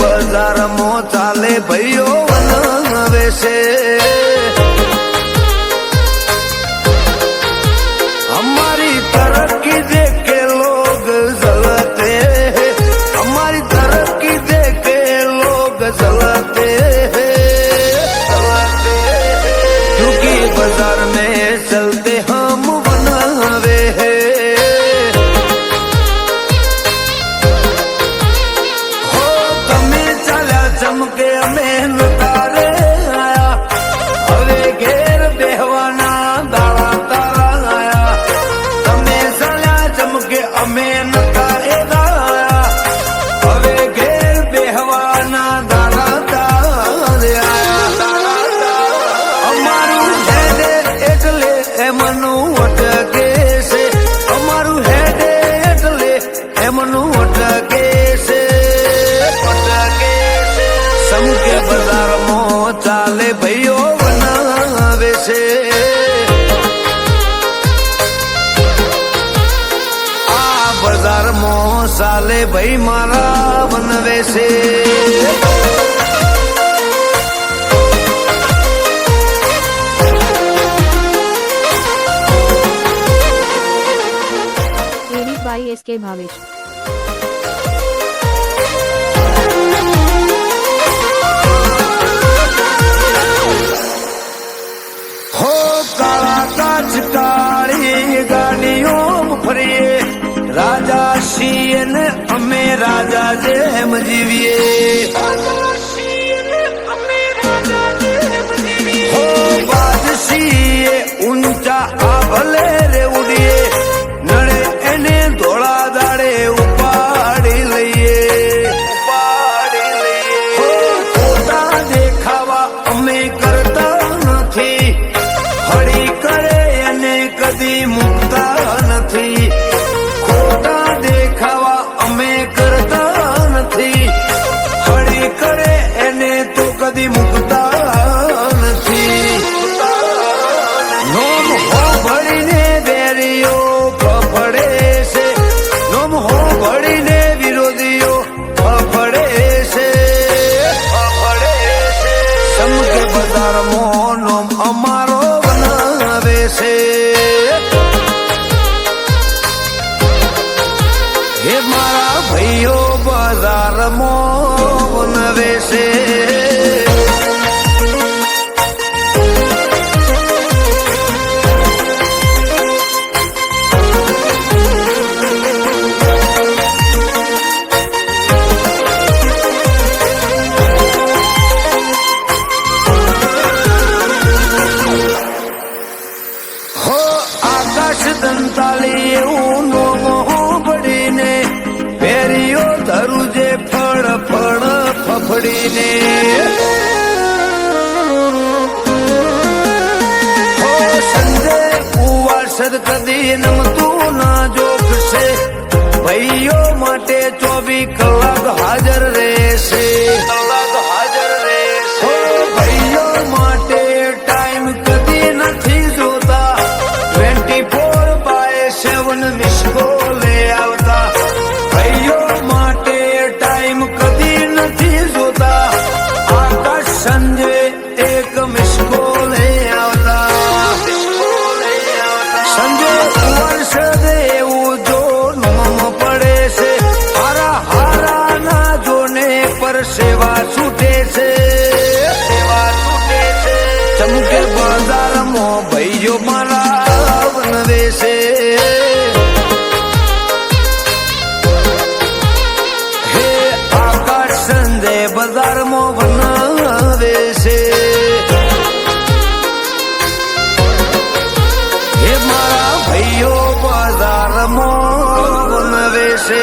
બજારમાં ચાલે ભાઈઓ વનવે છે हमारी तरक्की देख के लोग जलते हैं हमारी तरक्की देख के लोग जलते क्योंकि बाजार में चलते हम वनवे हैं हो तमे चाल्या चमके अमे नतारे आया हवे घेर बेहवाना दाड़ा तारा आया तमे चाल्या चमके अमे नतारे आया हवे घेर बेहवाना दाड़ा तारे आया અમારું હેડે એટલે એમનું અટકે છે અમારું હેડે એટલે એમનું અટકે છે સમકે બજારમાં ચાલે ભાઈઓ બનાવે છે આ બજારમાં ચાલે ભાઈ મારા બનવે છે by SK Bhavesh. हो काला काच काली गाड़ियों फरिए राजा सिंह ने अमे राजा जेम जीविए हो बादशाह ऊंचा आभले रे उड़िए नड़े एने धोला दाड़े उपाड़ी लईए हो पोता देखावा अमे करता નથી હળી કરે અને કદી મુકતા નથી ખોટા દેખાવા અમે કરતા નથી હળી કરે એને તો કદી મુકતા નથી નોમ હો ભળીને બેરીઓ ફફડે છે નોમ હો ભળીને વિરોધીઓ ફફડે છે સમકે બજારમાં નોમ અમારો બનાવે છે હે મારા ભાઈઓ બજારમાં બનાવે છે દંતાલી એવું નોમો બળીને પેરીઓ ધરું જે ફળ ફળ ફફડીને હો સંજય કુવાસદ કદી નમતું ના જોગશે ભાઈઓ માટે 24 કલાક હાજર રહેશે હો ભાઈઓ માટે ટાઈમ કદી નથી જોતા 24/7 મિસકોલે આવતા ભાઈઓ માટે ટાઈમ કદી નથી જોતા આકાશ સંજય એક મિસકોલે આવતા સંજય વર્ષ એવું જો નોમ પડે છે હારા હારા ના જોને પર સેવા છૂટે છે ચમકે બજારમાં ભાઈઓ મારા બનવે છે હે આકાશ સંજય બજારમાં બનાવે છે હે મારા ભાઈઓ બજારમાં બનાવે છે